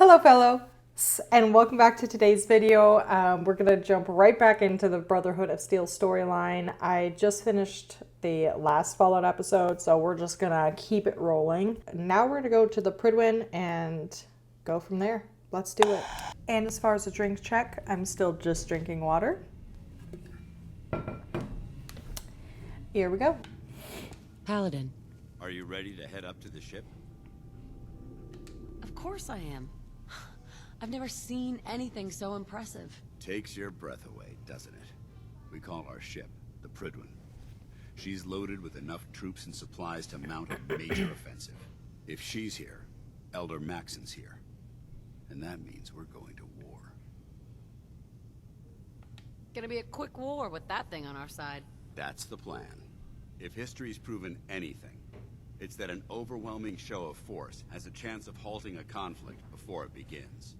Hello fellows, and welcome back to today's video. We're going to jump right back into the Brotherhood of Steel storyline. I just finished the last Fallout episode, so we're just going to keep it rolling. Now we're going to go to the Prydwen and go from there. Let's do it. And as far as the drink check, I'm still just drinking water. Here we go. Paladin. Are you ready to head up to the ship? Of course I am. I've never seen anything so impressive. Takes your breath away, doesn't it? We call our ship the Prydwen. She's loaded with enough troops and supplies to mount a major offensive. If she's here, Elder Maxon's here. And that means we're going to war. Gonna be a quick war with that thing on our side. That's the plan. If history's proven anything, it's that an overwhelming show of force has a chance of halting a conflict before it begins.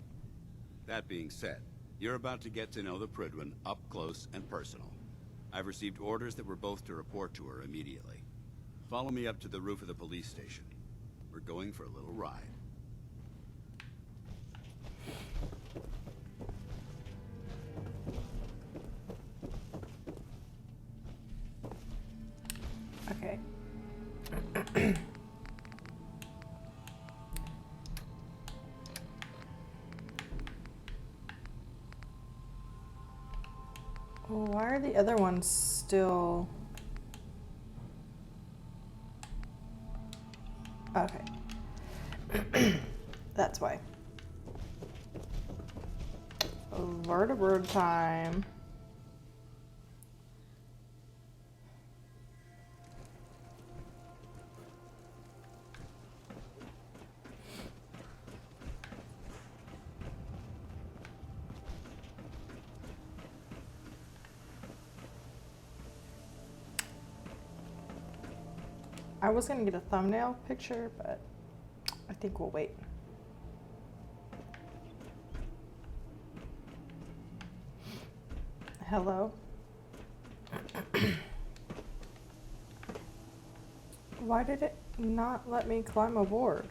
That being said, you're about to get to know the Prydwen up close and personal. I've received orders that we're both to report to her immediately. Follow me up to the roof of the police station. We're going for a little ride. Okay. Why are the other ones still... Okay. That's why. Vertebrate time. I was gonna get a thumbnail picture, but I think we'll wait. Hello? Why did it not let me climb aboard?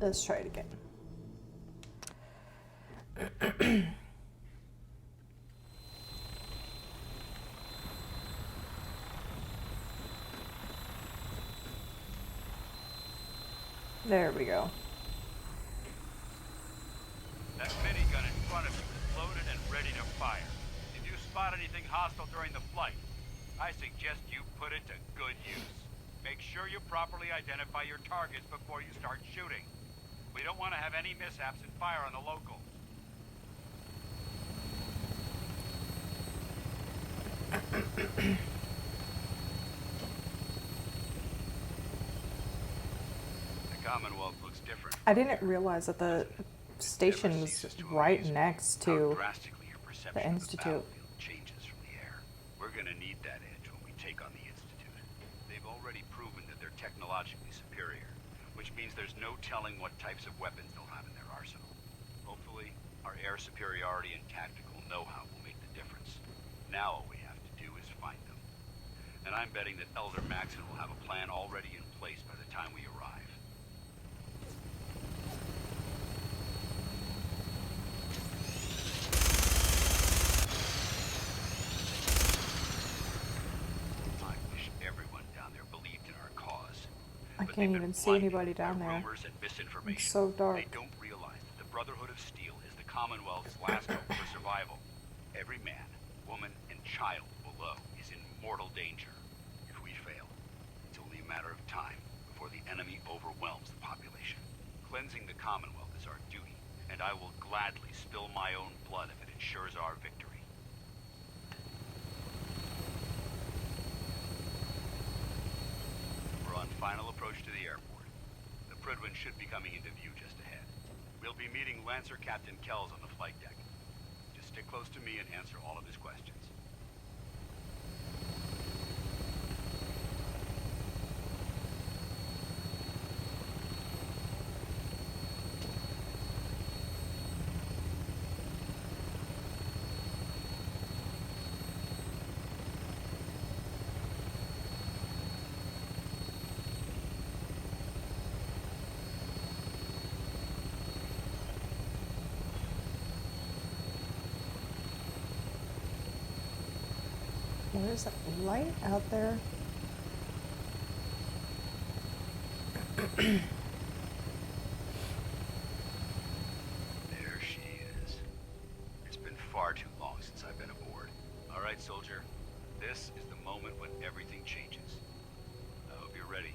Let's try it again. There we go. That minigun in front of you is loaded and ready to fire. If you spot anything hostile during the flight, I suggest you put it to good use. Make sure you properly identify your targets before you start shooting. We don't want to have any mishaps and fire on the locals. The Commonwealth looks different. I didn't realize that the station was right next to the Institute. Changes from the air. We're gonna need that edge when we take on the Institute. They've already proven that they're technologically superior, which means there's no telling what types of weapons they'll have in their arsenal. Hopefully, our air superiority and tactical know-how will make the difference. Now all we have to do is find them. And I'm betting that Elder Maxon will have a plan already in place by the time we arrive. I wish everyone down there believed in our cause. I But can't they've been even see blinded anybody down by there. rumors and misinformation. It's so dark. They don't realize that the Brotherhood of Steel is the Commonwealth's last hope for survival. Every man, woman, and child below is in mortal danger. If we fail, it's only a matter of time before the enemy overwhelms the population. Cleansing the Commonwealth is our duty, and I will gladly spill my own blood if it ensures our victory. We're on final approach to the airport. The Prydwen should be coming into view just ahead. We'll be meeting Lancer Captain Kells on the flight deck. Just stick close to me and answer all of his questions. There's a light out there. There she is. It's been far too long since I've been aboard. All right, soldier. This is the moment when everything changes. I hope you're ready.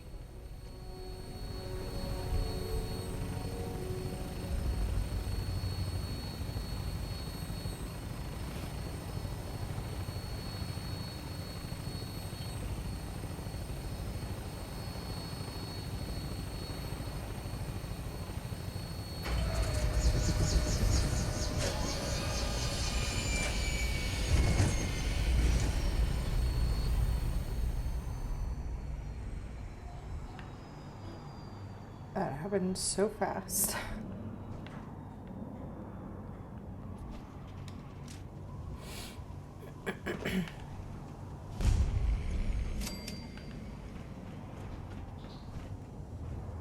That happened so fast.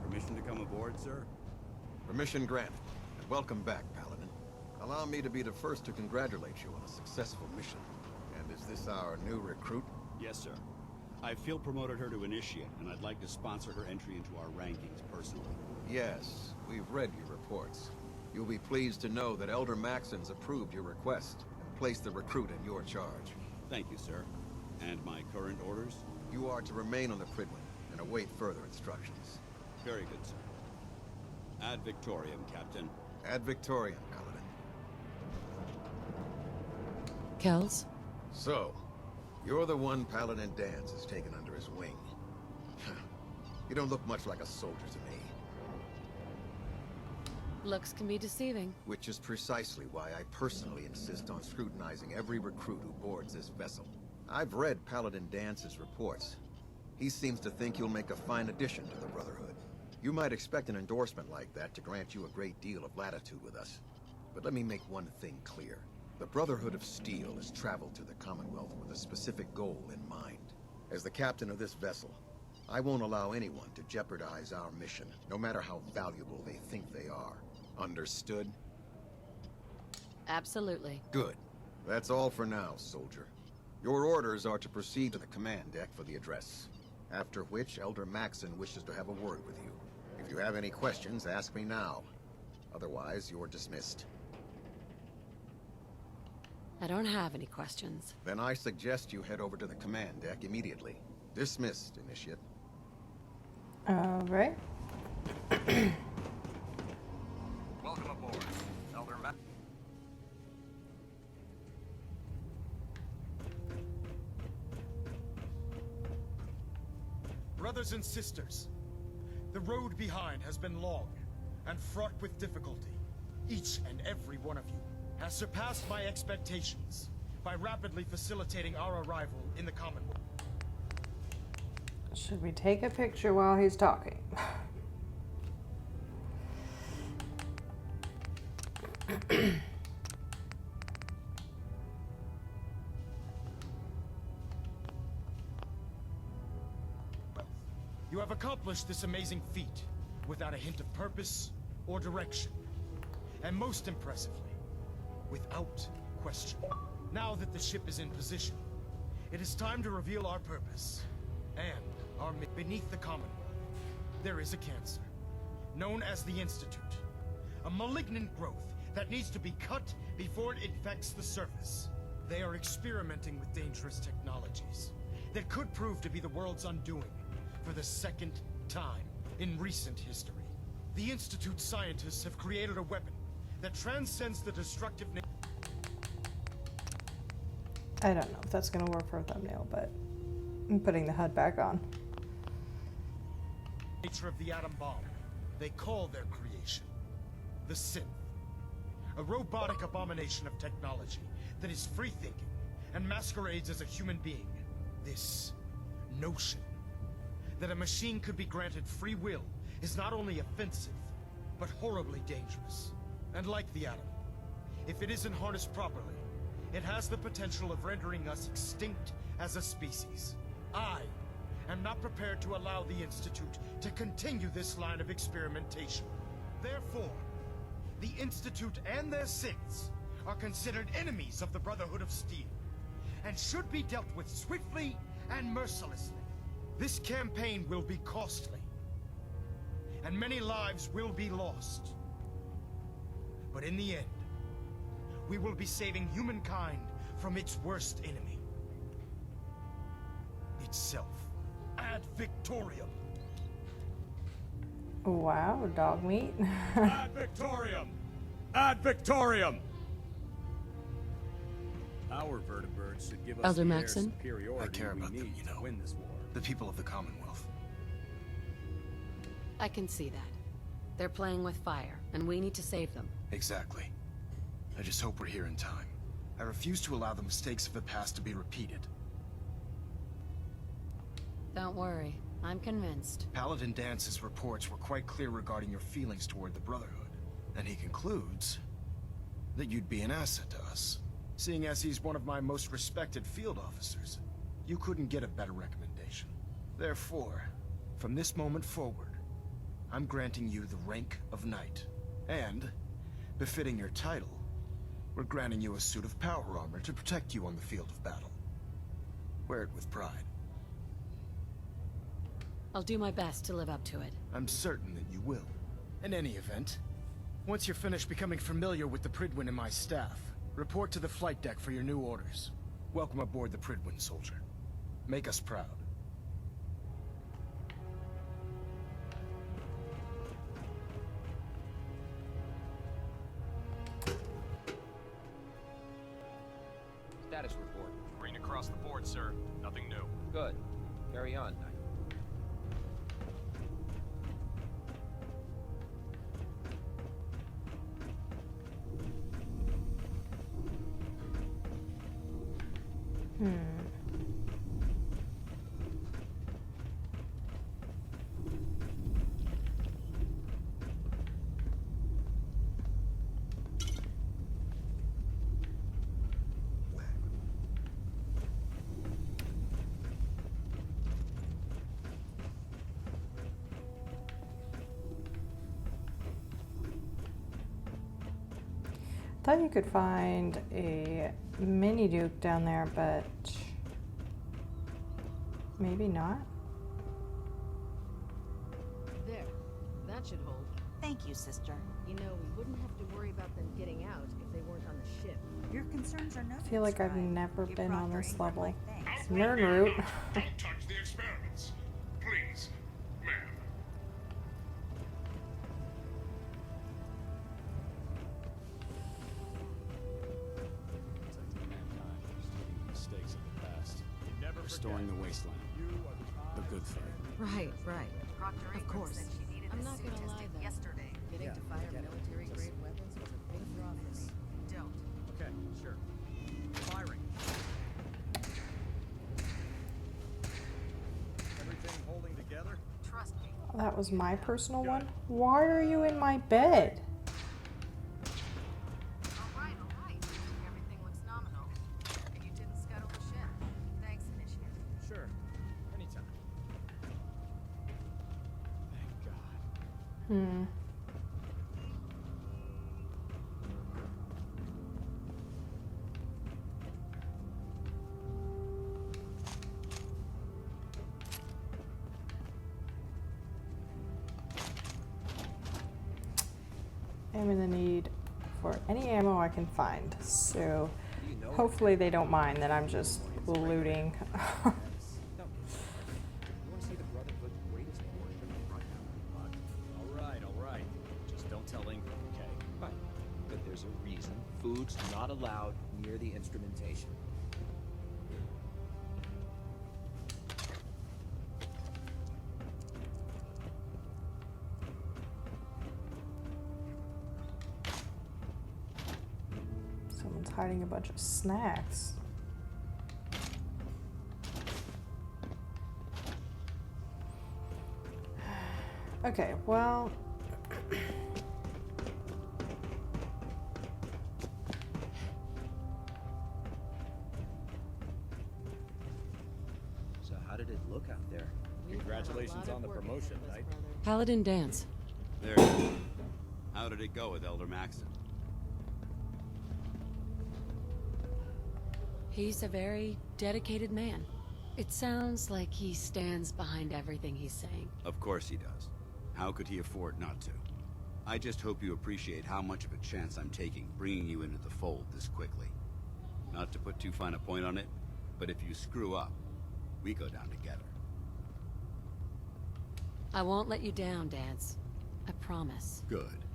Permission to come aboard, sir? Permission granted, and welcome back, Paladin. Allow me to be the first to congratulate you on a successful mission. And is this our new recruit? Yes, sir. I field promoted her to initiate, and I'd like to sponsor her entry into our rankings personally. Yes, we've read your reports. You'll be pleased to know that Elder Maxon's approved your request and placed the recruit in your charge. Thank you, sir. And my current orders? You are to remain on the Prydwen and await further instructions. Very good, sir. Ad Victoriam, Captain. Ad Victoriam, Paladin. Kells? So, you're the one Paladin Danse has taken under his wing. You don't look much like a soldier to me. Looks can be deceiving. Which is precisely why I personally insist on scrutinizing every recruit who boards this vessel. I've read Paladin Dance's reports. He seems to think you'll make a fine addition to the Brotherhood. You might expect an endorsement like that to grant you a great deal of latitude with us. But let me make one thing clear. The Brotherhood of Steel has traveled to the Commonwealth with a specific goal in mind. As the captain of this vessel, I won't allow anyone to jeopardize our mission, no matter how valuable they think they are. Understood? Absolutely. Good. That's all for now, soldier. Your orders are to proceed to the command deck for the address. After which, Elder Maxon wishes to have a word with you. If you have any questions, ask me now. Otherwise, you're dismissed. I don't have any questions. Then I suggest you head over to the command deck immediately. Dismissed, Initiate. All right. Welcome aboard, Elder Max. Brothers and sisters, the road behind has been long and fraught with difficulty. Each and every one of you has surpassed my expectations by rapidly facilitating our arrival in the Commonwealth. Should we take a picture while he's talking? You have accomplished this amazing feat without a hint of purpose or direction. And most impressively, without question. Now that the ship is in position, it is time to reveal our purpose and our beneath the Commonwealth. There is a cancer, known as the Institute. A malignant growth that needs to be cut before it infects the surface. They are experimenting with dangerous technologies that could prove to be the world's undoing for the second time in recent history. The Institute scientists have created a weapon that transcends the destructive I don't know if that's going to work for a thumbnail, but I'm putting the HUD back on. nature of the atom bomb. They call their creation the Synth. A robotic abomination of technology that is free-thinking and masquerades as a human being. This notion that a machine could be granted free will is not only offensive, but horribly dangerous. And like the atom, if it isn't harnessed properly, it has the potential of rendering us extinct as a species. I am not prepared to allow the Institute to continue this line of experimentation. Therefore, the Institute and their synths are considered enemies of the Brotherhood of Steel, and should be dealt with swiftly and mercilessly. This campaign will be costly, and many lives will be lost. But in the end, we will be saving humankind from its worst enemy. Itself. Ad Victoriam. Wow, dog meat. Ad Victoriam! Ad Victoriam! Our vertibirds should give us Elder the air Maxon? superiority I care we about them, need you know. to win this war. The people of the Commonwealth. I can see that. They're playing with fire, and we need to save them. Exactly. I just hope we're here in time. I refuse to allow the mistakes of the past to be repeated. Don't worry. I'm convinced. Paladin Dance's reports were quite clear regarding your feelings toward the Brotherhood. And he concludes that you'd be an asset to us. Seeing as he's one of my most respected field officers, you couldn't get a better recommendation. Therefore, from this moment forward, I'm granting you the rank of Knight. And, befitting your title, we're granting you a suit of power armor to protect you on the field of battle. Wear it with pride. I'll do my best to live up to it. I'm certain that you will. In any event, once you're finished becoming familiar with the Pridwin and my staff, report to the flight deck for your new orders. Welcome aboard the Pridwin, soldier. Make us proud. Status report. Green across the board, sir. Nothing new. Good. Carry on, Knight. Thought you could find a mini Duke down there, but maybe not. There. That should hold. Thank you, sister. You know, we wouldn't have to worry about them getting out if they weren't on the ship. Your concerns are noted. I feel like I've Scribe. never Give been on Proctor this Ingram level. my thanks. Nerd route. Don't touch the experiments. Please, ma'am. Protecting mankind, studying the mistakes of the past. Restoring the wasteland. The good fight. Right, right. Proctor Of Ingram course. said she needed I'm this not suit gonna lie, tested though. yesterday. Getting to fire military-grade weapons was a big draw for me. Don't. Okay, sure. Firing. Everything holding together? Trust me. That was my personal one. Why are you in my bed? All right, all right. Everything looks nominal. And you didn't scuttle the ship. Thanks, Initiative. Sure. Anytime. Thank God. Hmm. I'm gonna need for any ammo I can find. So hopefully they don't mind that I'm just looting. You want to see the Brotherhood's greatest portion right now? All right. Just don't tell Ingram, okay? Right. But there's a reason food's not allowed near the instrumentation. Someone's hiding a bunch of snacks. Okay, well, So how did it look out there? We've got a Congratulations lot of on the work ahead promotion, of us, Knight. brother. Paladin Dance. There. How did it go with Elder Maxon? He's a very dedicated man. It sounds like he stands behind everything he's saying. Of course he does. How could he afford not to? I just hope you appreciate how much of a chance I'm taking bringing you into the fold this quickly. Not to put too fine a point on it, but if you screw up, we go down together. I won't let you down, Dance. I promise. Good.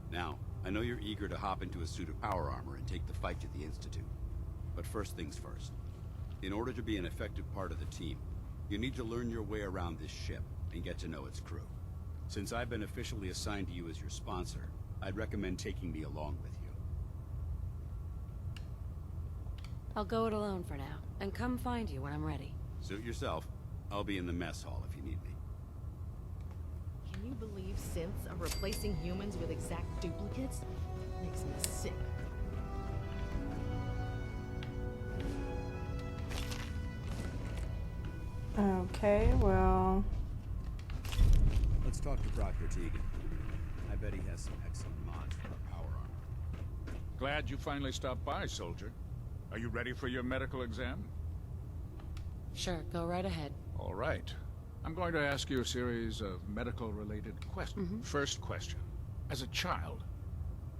Now, I know you're eager to hop into a suit of power armor and take the fight to the Institute. But first things first. In order to be an effective part of the team, you need to learn your way around this ship and get to know its crew. Since I've been officially assigned to you as your sponsor, I'd recommend taking me along with you. I'll go it alone for now, and come find you when I'm ready. Suit yourself. I'll be in the mess hall if you need me. Can you believe synths are replacing humans with exact duplicates? Makes me sick. Okay, well... Let's talk to Dr. Tegan. I bet he has some excellent mods for our power armor. Glad you finally stopped by, soldier. Are you ready for your medical exam? Sure, go right ahead. All right. I'm going to ask you a series of medical-related questions. First question. As a child,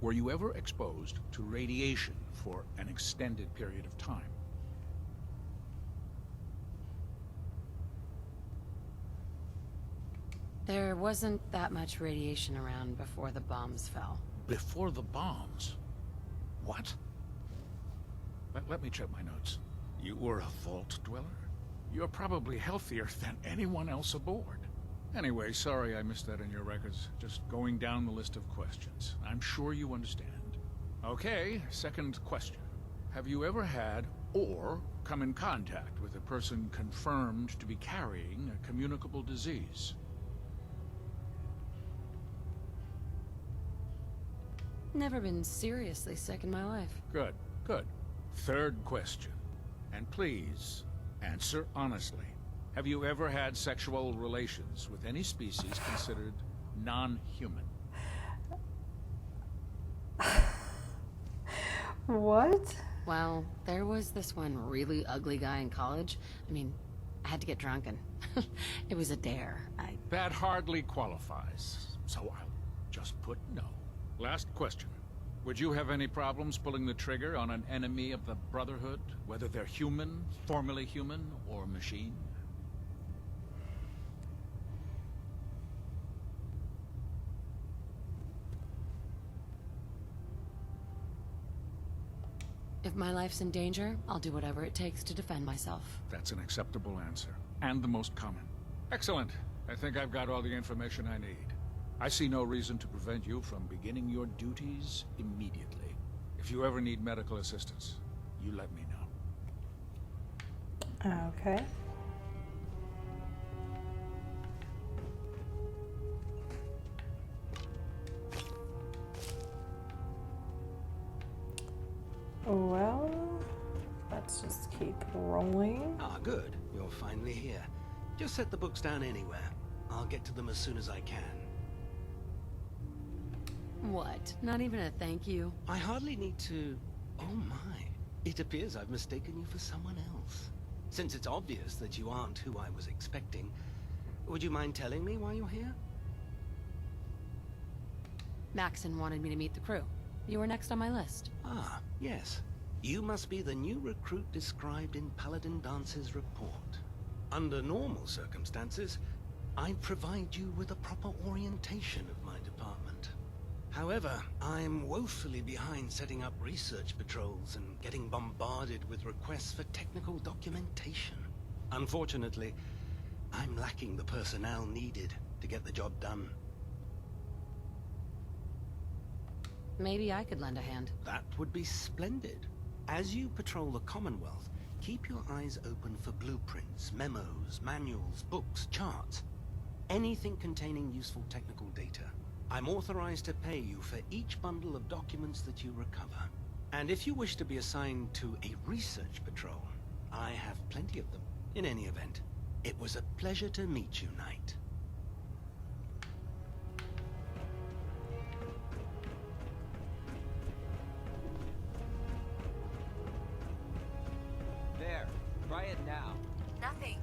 were you ever exposed to radiation for an extended period of time? There wasn't that much radiation around before the bombs fell. Before the bombs? What? Let me check my notes. You were a vault dweller? You're probably healthier than anyone else aboard. Anyway, sorry I missed that in your records. Just going down the list of questions. I'm sure you understand. Okay, second question. Have you ever had or come in contact with a person confirmed to be carrying a communicable disease? Never been seriously sick in my life. Good, good. Third question. And please, answer honestly. Have you ever had sexual relations with any species considered non-human? What? Well, there was this one really ugly guy in college. I mean, I had to get drunk and it was a dare. That hardly qualifies, so I'll just put no. Last question. Would you have any problems pulling the trigger on an enemy of the Brotherhood, whether they're human, formerly human, or machine? If my life's in danger, I'll do whatever it takes to defend myself. That's an acceptable answer, and the most common. Excellent. I think I've got all the information I need. I see no reason to prevent you from beginning your duties immediately. If you ever need medical assistance, you let me know. Okay. Well, let's just keep rolling. Ah, good. You're finally here. Just set the books down anywhere. I'll get to them as soon as I can. What? Not even a thank you? I hardly need to... Oh my. It appears I've mistaken you for someone else. Since it's obvious that you aren't who I was expecting, would you mind telling me why you're here? Maxon wanted me to meet the crew. You were next on my list. Ah, yes. You must be the new recruit described in Paladin Dance's report. Under normal circumstances, I'd provide you with a proper orientation of my department. However, I'm woefully behind setting up research patrols and getting bombarded with requests for technical documentation. Unfortunately, I'm lacking the personnel needed to get the job done. Maybe I could lend a hand. That would be splendid. As you patrol the Commonwealth, keep your eyes open for blueprints, memos, manuals, books, charts. Anything containing useful technical data. I'm authorized to pay you for each bundle of documents that you recover. And if you wish to be assigned to a research patrol, I have plenty of them. In any event, it was a pleasure to meet you, Knight. Try it now. Nothing.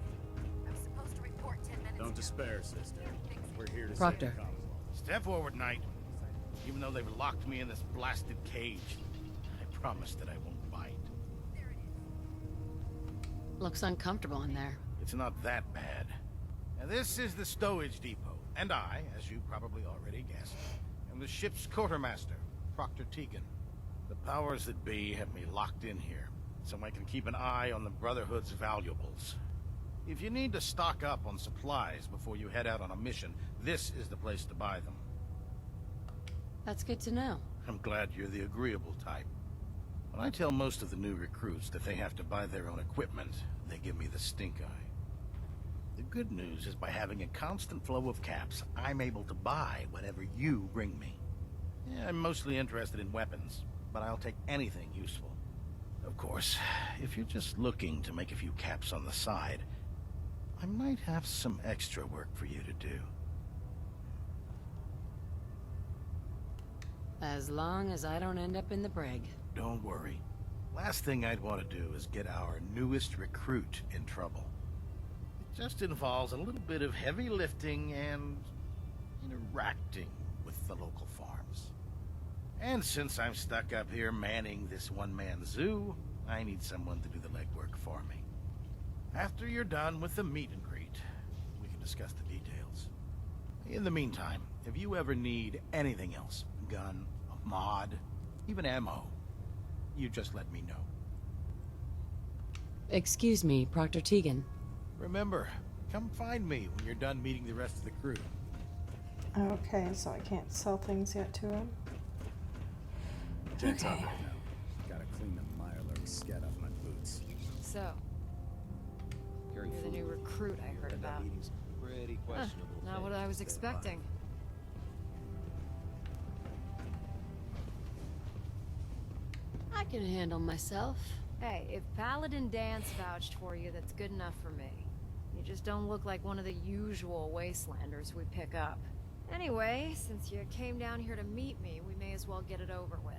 I was supposed to report 10 minutes Don't ago. despair, sister. We're here to Proctor. save the Commonwealth. Step forward, Knight. Even though they've locked me in this blasted cage, I promise that I won't bite. Looks uncomfortable in there. It's not that bad. Now, this is the stowage depot, and I, as you probably already guessed, am the ship's quartermaster, Proctor Tegan. The powers that be have me locked in here, so I can keep an eye on the Brotherhood's valuables. If you need to stock up on supplies before you head out on a mission, this is the place to buy them. That's good to know. I'm glad you're the agreeable type. When I tell most of the new recruits that they have to buy their own equipment, they give me the stink eye. The good news is by having a constant flow of caps, I'm able to buy whatever you bring me. Yeah, I'm mostly interested in weapons, but I'll take anything useful. Of course, if you're just looking to make a few caps on the side, I might have some extra work for you to do. As long as I don't end up in the brig. Don't worry. Last thing I'd want to do is get our newest recruit in trouble. It just involves a little bit of heavy lifting and interacting with the local farms. And since I'm stuck up here manning this one-man zoo, I need someone to do the legwork for me. After you're done with the meet and greet, we can discuss the details. In the meantime, if you ever need anything else, gun, a mod, even ammo, you just let me know. Excuse me, Proctor Tegan. Remember, come find me when you're done meeting the rest of the crew. Okay, so I can't sell things yet to him. Jake's out Okay. right now. Gotta clean the mire-learned scat off my boots. So, Carrying you're the food. new recruit I heard And that about. meeting's pretty questionable. Not what I was expecting. I can handle myself. Hey, if Paladin Dance vouched for you, that's good enough for me. You just don't look like one of the usual wastelanders we pick up. Anyway, since you came down here to meet me, we may as well get it over with.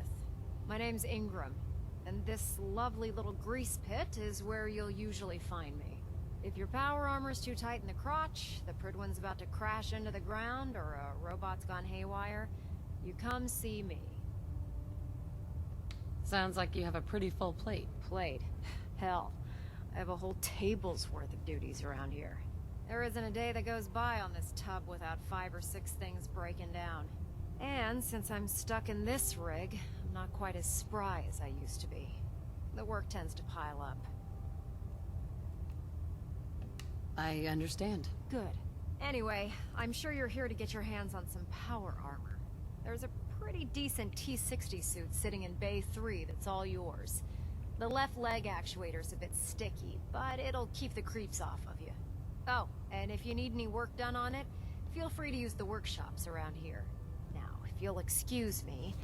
My name's Ingram, and this lovely little grease pit is where you'll usually find me. If your power armor's too tight in the crotch, the Pridwin's about to crash into the ground, or a robot's gone haywire, you come see me. Sounds like you have a pretty full plate. Plate. Hell, I have a whole table's worth of duties around here. There isn't a day that goes by on this tub without 5 or 6 things breaking down. And since I'm stuck in this rig, I'm not quite as spry as I used to be. The work tends to pile up. I understand. Good. Anyway, I'm sure you're here to get your hands on some power armor. There's a pretty decent T-60 suit sitting in Bay 3 that's all yours. The left leg actuator's a bit sticky, but it'll keep the creeps off of you. Oh, and if you need any work done on it, feel free to use the workshops around here. Now, if you'll excuse me,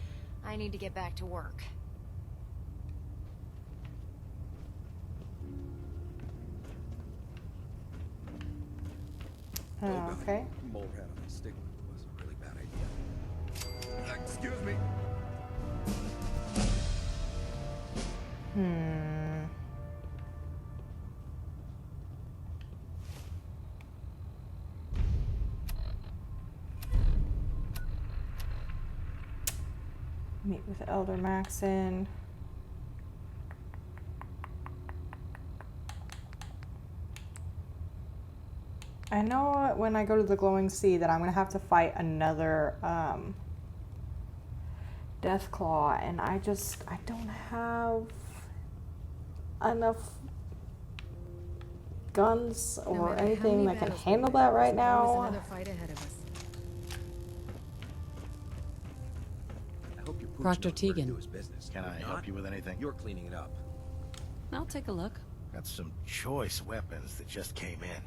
I need to get back to work. Okay. Mole head on a stick was a really bad idea. Excuse me. Meet with Elder Maxon. I know when I go to the Glowing Sea that I'm gonna have to fight another Deathclaw, and I don't have enough guns No or matter how anything many that can battles we handle win, that right there's always now. another fight ahead of us. I hope your Proctor Tegan. do his business. Can I If help not, you with anything? You're cleaning it up. I'll take a look. Got some choice weapons that just came in.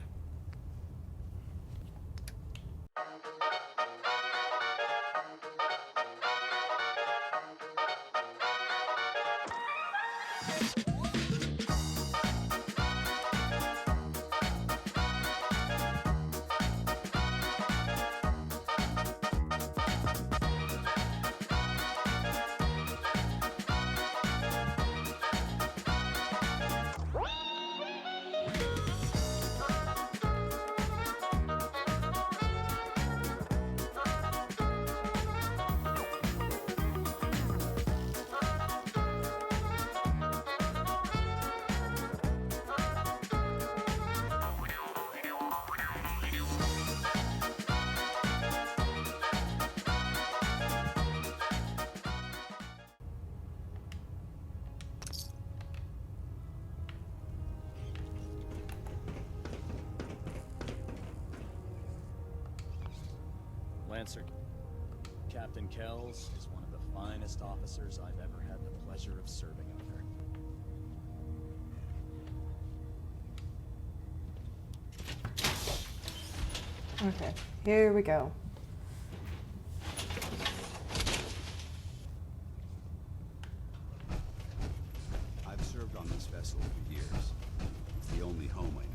answered. Captain Kells is one of the finest officers I've ever had the pleasure of serving under. Okay, here we go. I've served on this vessel for years. It's the only home I know.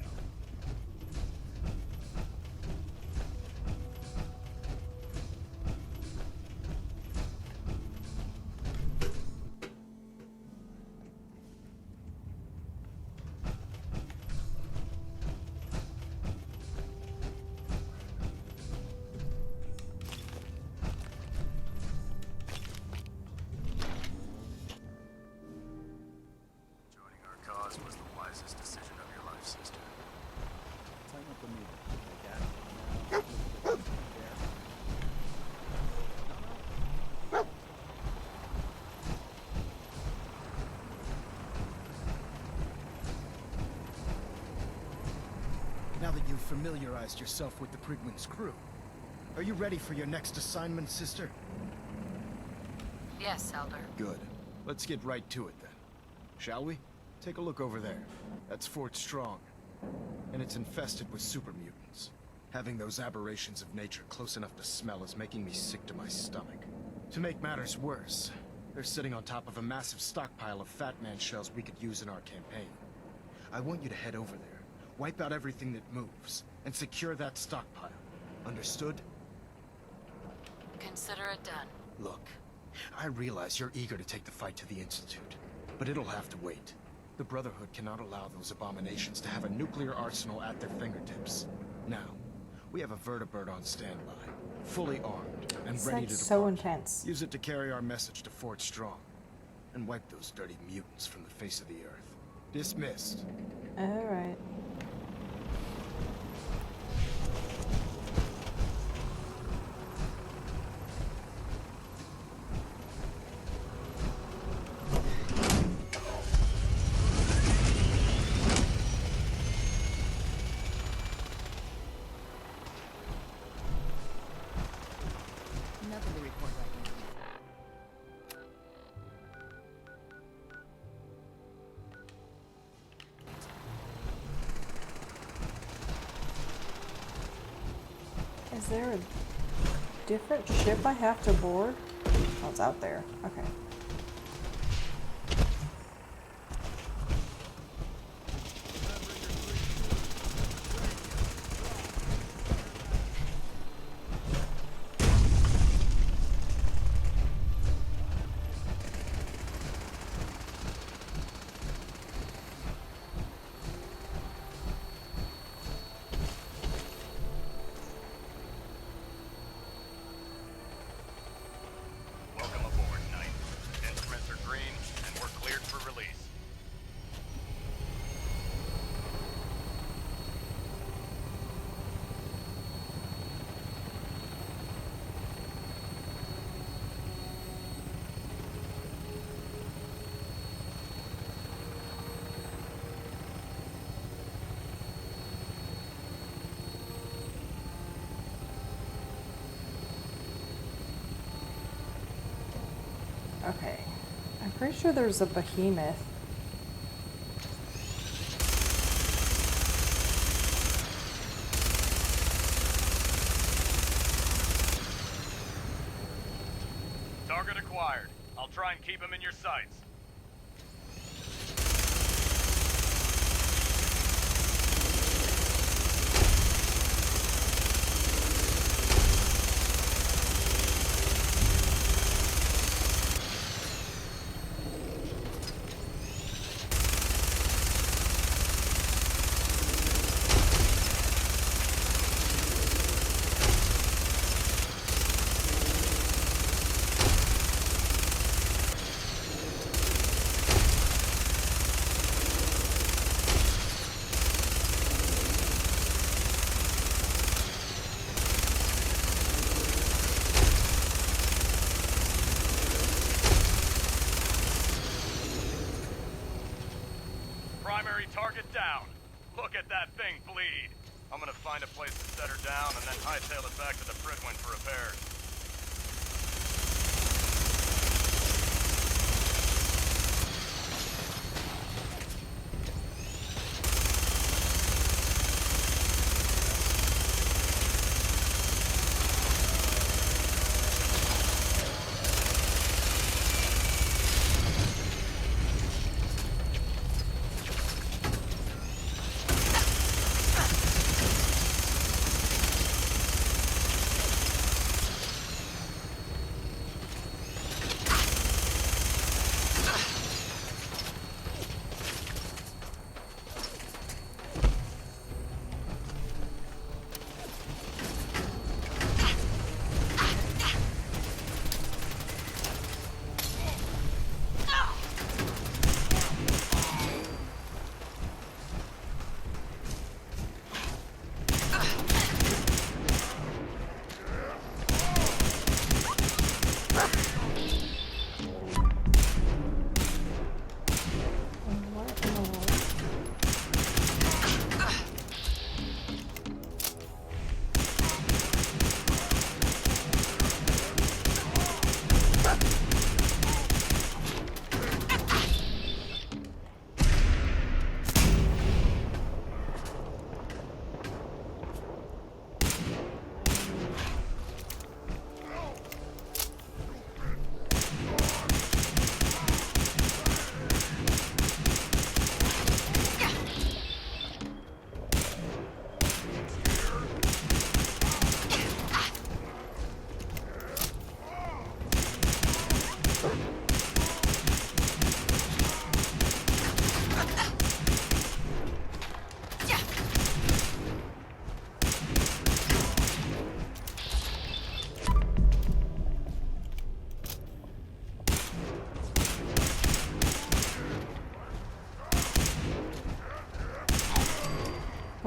Joining our cause was the wisest decision of your life, sister. Tighten up the meter. Okay, Dad? Now that you've familiarized yourself with the Prigman's crew, are you ready for your next assignment, sister? Yes, Elder. Good. Let's get right to it then. Shall we? Take a look over there. That's Fort Strong. And it's infested with super mutants. Having those aberrations of nature close enough to smell is making me sick to my stomach. To make matters worse, they're sitting on top of a massive stockpile of Fat Man shells we could use in our campaign. I want you to head over there, wipe out everything that moves, and secure that stockpile. Understood? Consider it done. Look, I realize you're eager to take the fight to the Institute, but it'll have to wait. The Brotherhood cannot allow those abominations to have a nuclear arsenal at their fingertips. Now, we have a vertibird on standby, fully armed and It's ready like to so depart. intense. Use it to carry our message to Fort Strong, and wipe those dirty mutants from the face of the earth. Dismissed. Alright. Nothing to report right now. Is there a different ship I have to board? Oh, it's out there. Okay. Welcome aboard, Knight. Instruments are green, and we're cleared for release. Okay. I'm pretty sure there's a behemoth. Target acquired. I'll try and keep him in your sights. Primary target down. Look at that thing bleed. I'm gonna find a place to set her down and then hightail it back to the Pridwin for repairs.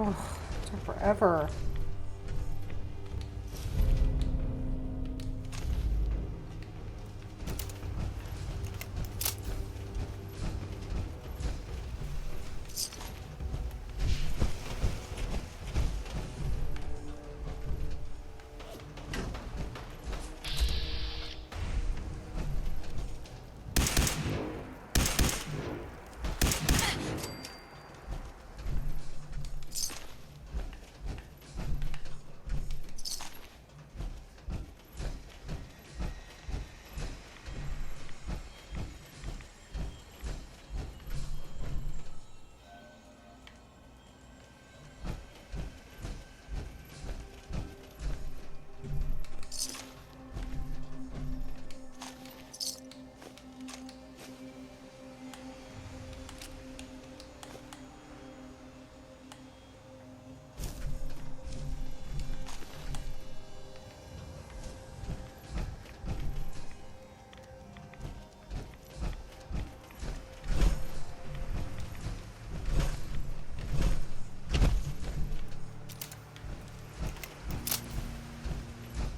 Oh, it took forever.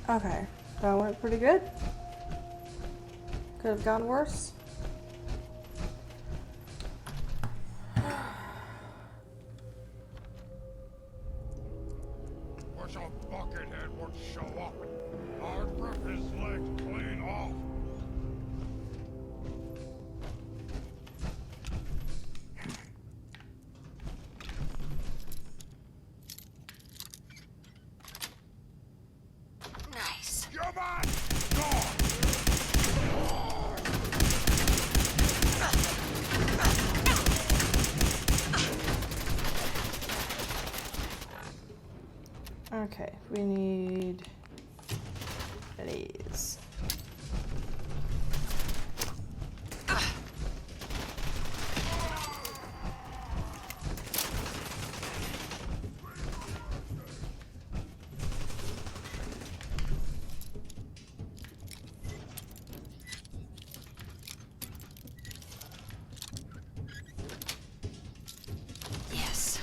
Okay, that went pretty good. Could have gone worse. Wish a buckethead would show up. I'd rip his legs clean off. Nice. Come on! Okay, we need these. Yes.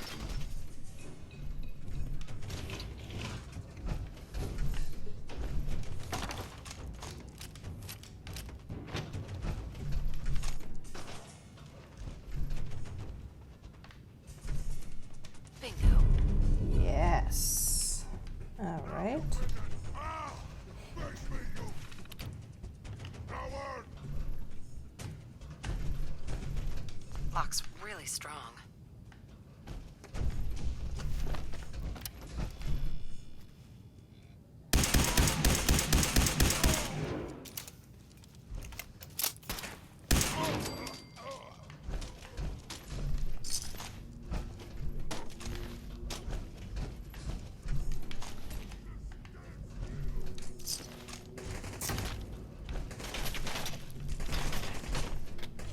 clock's really strong.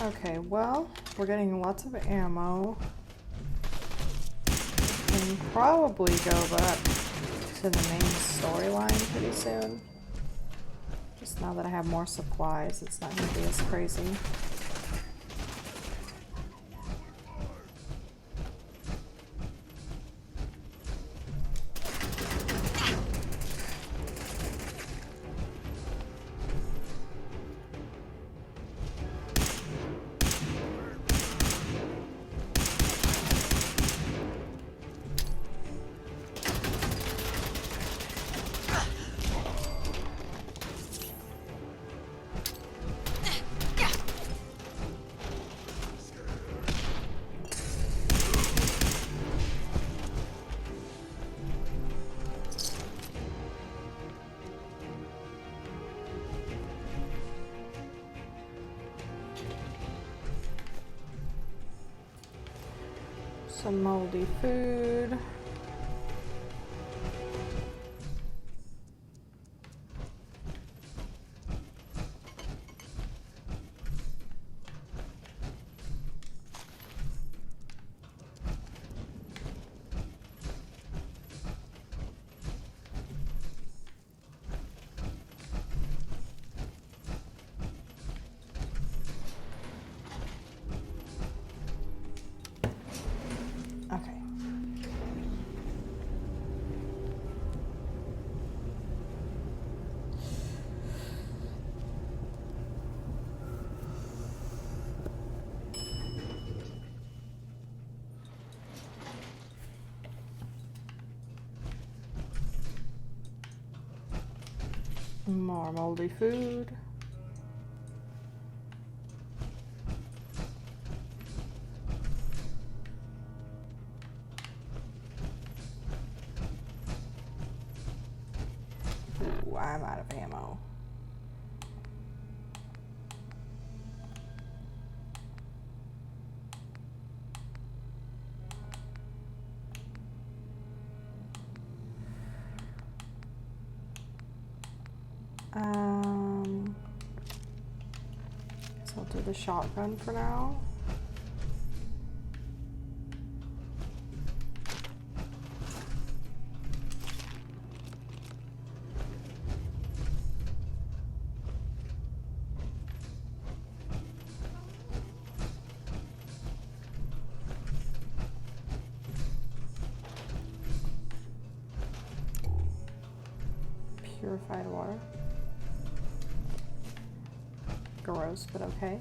Okay, well, we're getting lots of ammo. We can probably go back to the main storyline pretty soon. Just now that I have more supplies, it's not going to be as crazy. Some moldy food. Okay. More moldy food. Ooh, I'm out of ammo. So I'll do the shotgun for now. Purified water. Gross, but okay.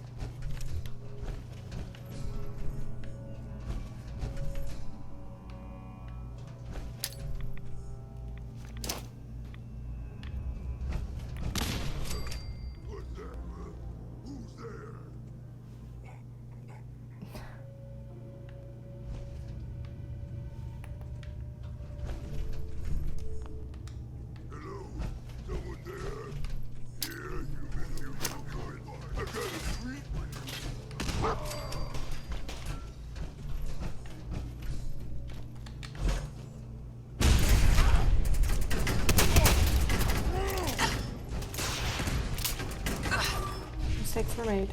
Mistakes were made.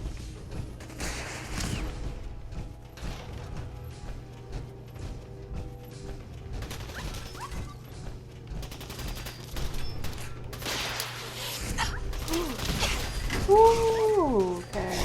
Ooh, okay.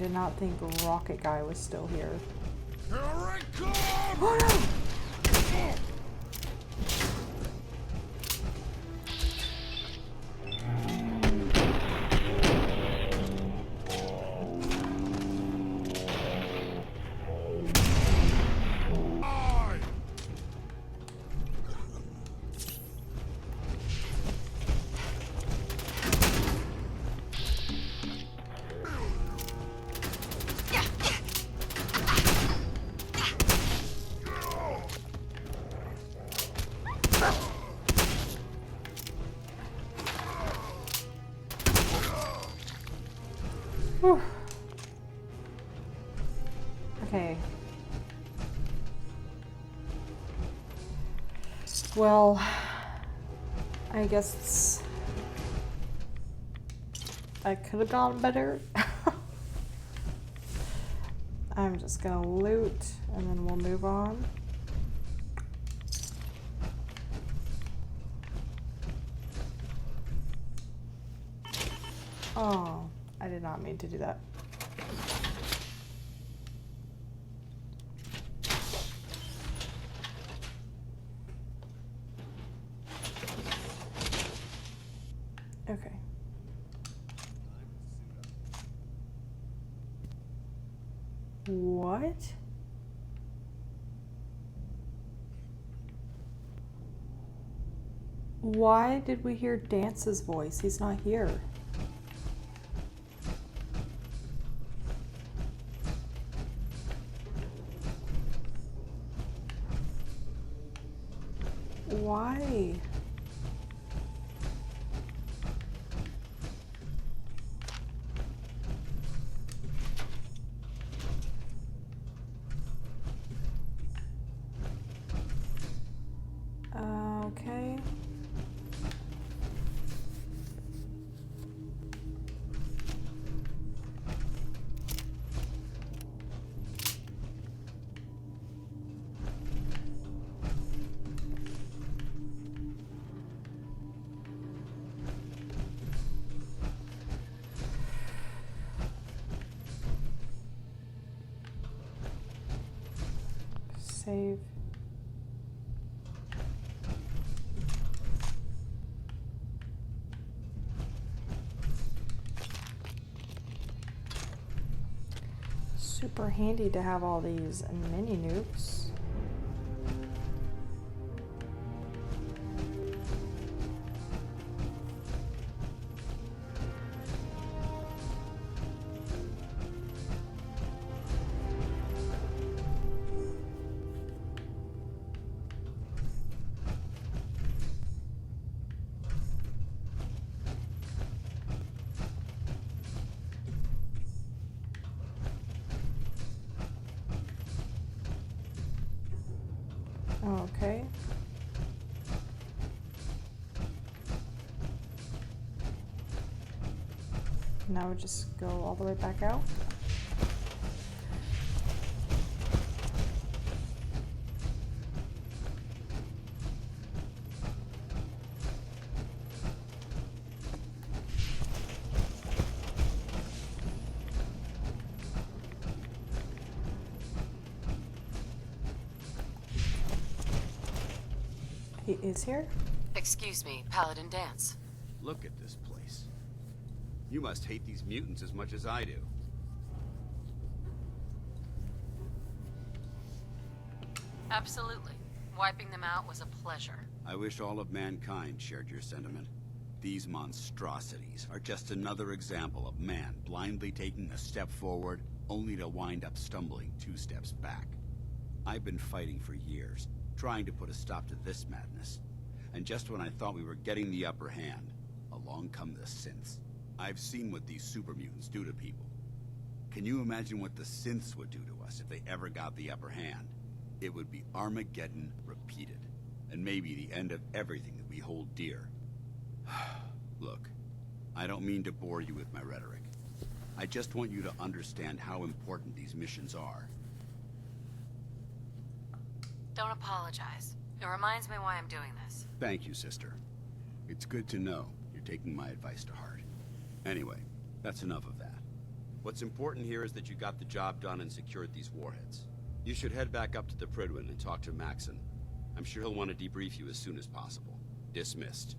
did not think Rocket Guy was still here. Here I come! Oh no! Whew. Okay. Well, I guess I could have gone better. I'm just gonna loot and then we'll move on. Oh, I did not mean to do that. Okay. What? Why did we hear Dance's voice? He's not here. Why? Okay. Save. Super handy to have all these mini nukes. Okay. Now we just go all the way back out. He is here? Excuse me, Paladin Dance. Look at this place. You must hate these mutants as much as I do. Absolutely. Wiping them out was a pleasure. I wish all of mankind shared your sentiment. These monstrosities are just another example of man blindly taking a step forward, only to wind up stumbling 2 steps back. I've been fighting for years, trying to put a stop to this madness. And just when I thought we were getting the upper hand, along come the synths. I've seen what these super mutants do to people. Can you imagine what the synths would do to us if they ever got the upper hand? It would be Armageddon repeated, and maybe the end of everything that we hold dear. Look, I don't mean to bore you with my rhetoric. I just want you to understand how important these missions are. Don't apologize. It reminds me why I'm doing this. Thank you, sister. It's good to know you're taking my advice to heart. Anyway, that's enough of that. What's important here is that you got the job done and secured these warheads. You should head back up to the Prydwen and talk to Maxon. I'm sure he'll want to debrief you as soon as possible. Dismissed.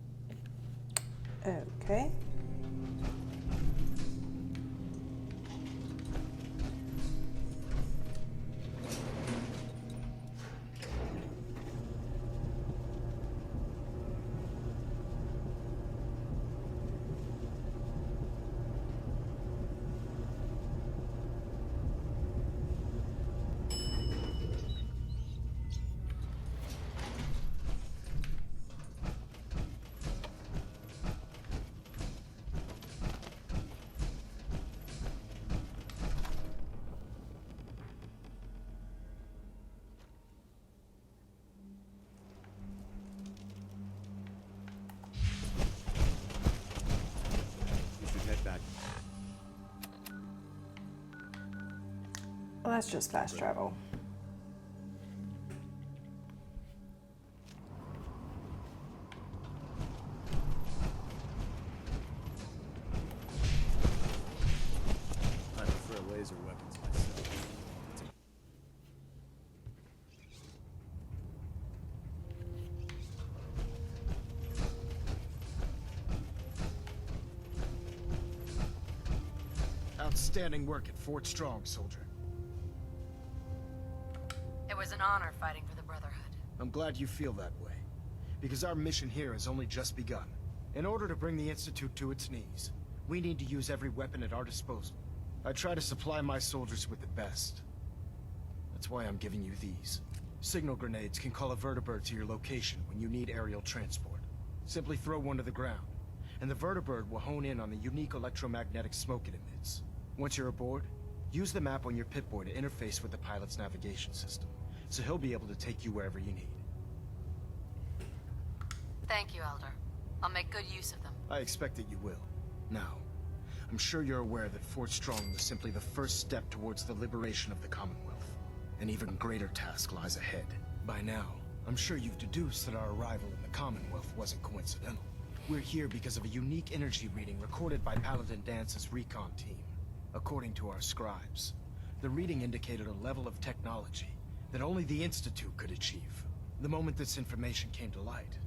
Okay. You should head back. Well, that's just fast travel. I prefer laser weapons myself. Outstanding work at Fort Strong, soldier. It was an honor fighting for the Brotherhood. I'm glad you feel that way, because our mission here has only just begun. In order to bring the Institute to its knees, we need to use every weapon at our disposal. I try to supply my soldiers with the best. That's why I'm giving you these. Signal grenades can call a vertibird to your location when you need aerial transport. Simply throw one to the ground, and the vertibird will hone in on the unique electromagnetic smoke it emits. Once you're aboard, use the map on your Pip-Boy to interface with the pilot's navigation system, so he'll be able to take you wherever you need. Thank you, Elder. I'll make good use of them. I expect that you will. Now, I'm sure you're aware that Fort Strong was simply the first step towards the liberation of the Commonwealth. An even greater task lies ahead. By now, I'm sure you've deduced that our arrival in the Commonwealth wasn't coincidental. We're here because of a unique energy reading recorded by Paladin Dance's recon team. According to our scribes, the reading indicated a level of technology that only the Institute could achieve. The moment this information came to light,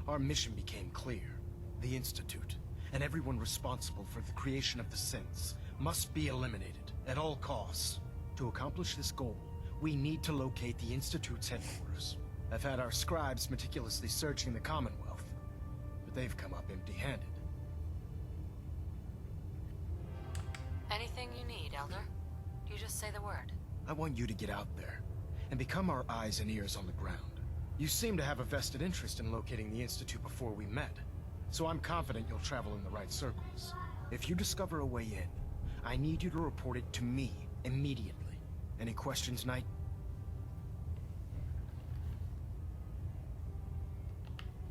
our mission became clear. The Institute, and everyone responsible for the creation of the synths, must be eliminated at all costs. To accomplish this goal, we need to locate the Institute's headquarters. I've had our scribes meticulously searching the Commonwealth, but they've come up empty-handed. Anything you need, Elder? You just say the word. I want you to get out there and become our eyes and ears on the ground. You seem to have a vested interest in locating the Institute before we met, so I'm confident you'll travel in the right circles. If you discover a way in, I need you to report it to me immediately. Any questions, Knight?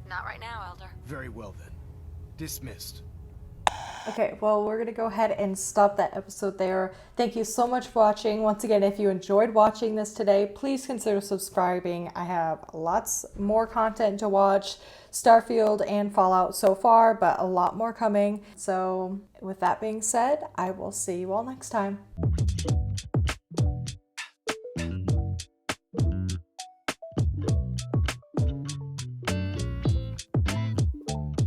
Not right now, Elder. Very well then. Dismissed. Okay, well, we're going to go ahead and stop that episode there. Thank you so much for watching. Once again, if you enjoyed watching this today, please consider subscribing. I have lots more content to watch, Starfield and Fallout so far, but a lot more coming. So with that being said, I will see you all next time.